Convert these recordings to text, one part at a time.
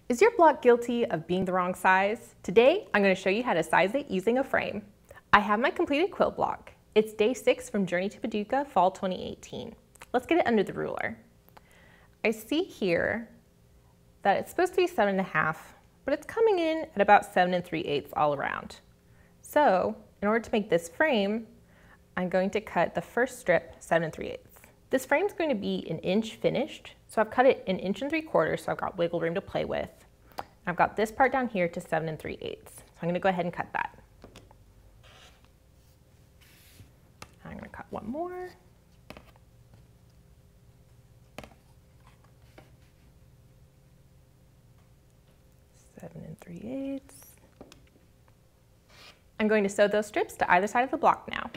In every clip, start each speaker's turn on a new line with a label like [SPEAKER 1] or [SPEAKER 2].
[SPEAKER 1] Is your block guilty of being the wrong size? Today, I'm going to show you how to size it using a frame. I have my completed quilt block. It's day 6 from Journey to Paducah, Fall 2018. Let's get it under the ruler. I see here that it's supposed to be 7.5, but it's coming in at about 7 3/8 all around. So, in order to make this frame, I'm going to cut the first strip 7 3/8. This frame is going to be 1 inch finished, so I've cut it 1 3/4 inches, so I've got wiggle room to play with. I've got this part down here to 7 3/8. So I'm going to go ahead and cut that. I'm going to cut one more. Seven 3/8. I'm going to sew those strips to either side of the block now.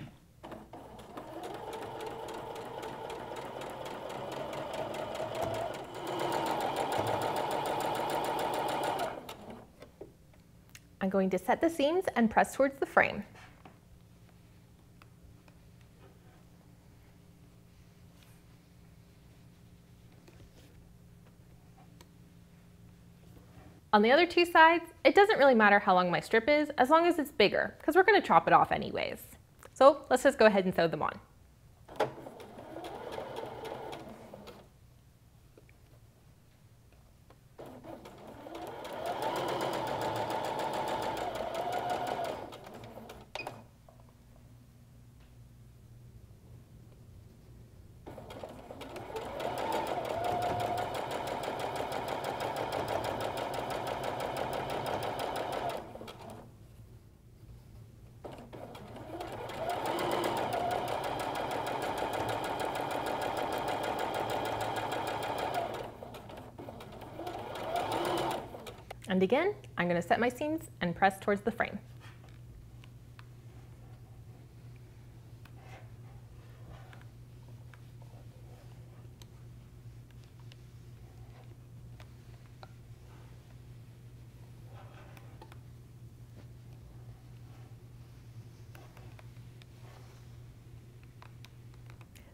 [SPEAKER 1] I'm going to set the seams and press towards the frame. On the other two sides, it doesn't really matter how long my strip is as long as it's bigger, because we're going to chop it off anyways. So let's just go ahead and sew them on. And again, I'm going to set my seams and press towards the frame.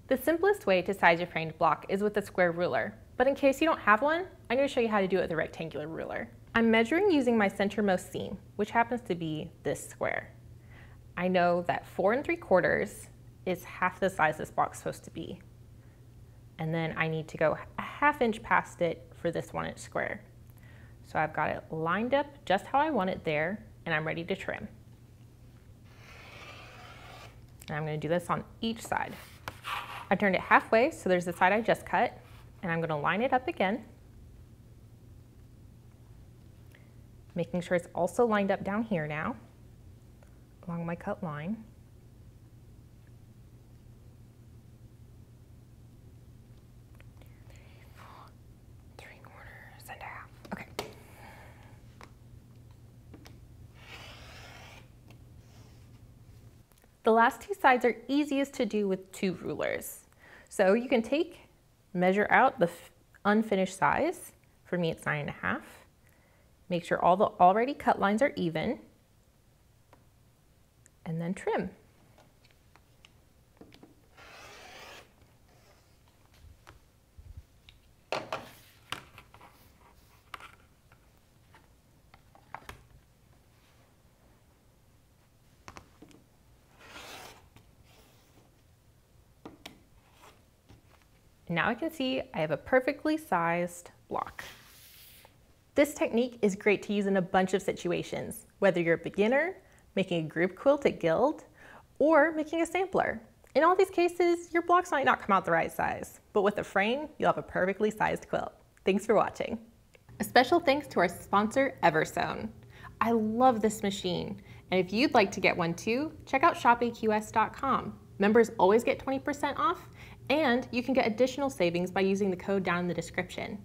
[SPEAKER 1] The simplest way to size your framed block is with a square ruler, but in case you don't have one, I'm going to show you how to do it with a rectangular ruler. I'm measuring using my centermost seam, which happens to be this square. I know that 4 3/4 is half the size this block's supposed to be. And then I need to go a 1/2 inch past it for this 1 inch square. So I've got it lined up just how I want it there, and I'm ready to trim. And I'm going to do this on each side. I turned it halfway, so there's the side I just cut, and I'm going to line it up again, making sure it's also lined up down here now, along my cut line. Three quarters and a half. Okay. The last two sides are easiest to do with 2 rulers. So you can measure out the unfinished size. For me, it's 9.5. Make sure all the already cut lines are even, and then trim. Now I can see I have a perfectly sized block. This technique is great to use in a bunch of situations, whether you're a beginner, making a group quilt at Guild, or making a sampler. In all these cases, your blocks might not come out the right size, but with a frame, you'll have a perfectly sized quilt. Thanks for watching. A special thanks to our sponsor, Eversewn. I love this machine, and if you'd like to get one too, check out shopaqs.com. Members always get 20% off, and you can get additional savings by using the code down in the description.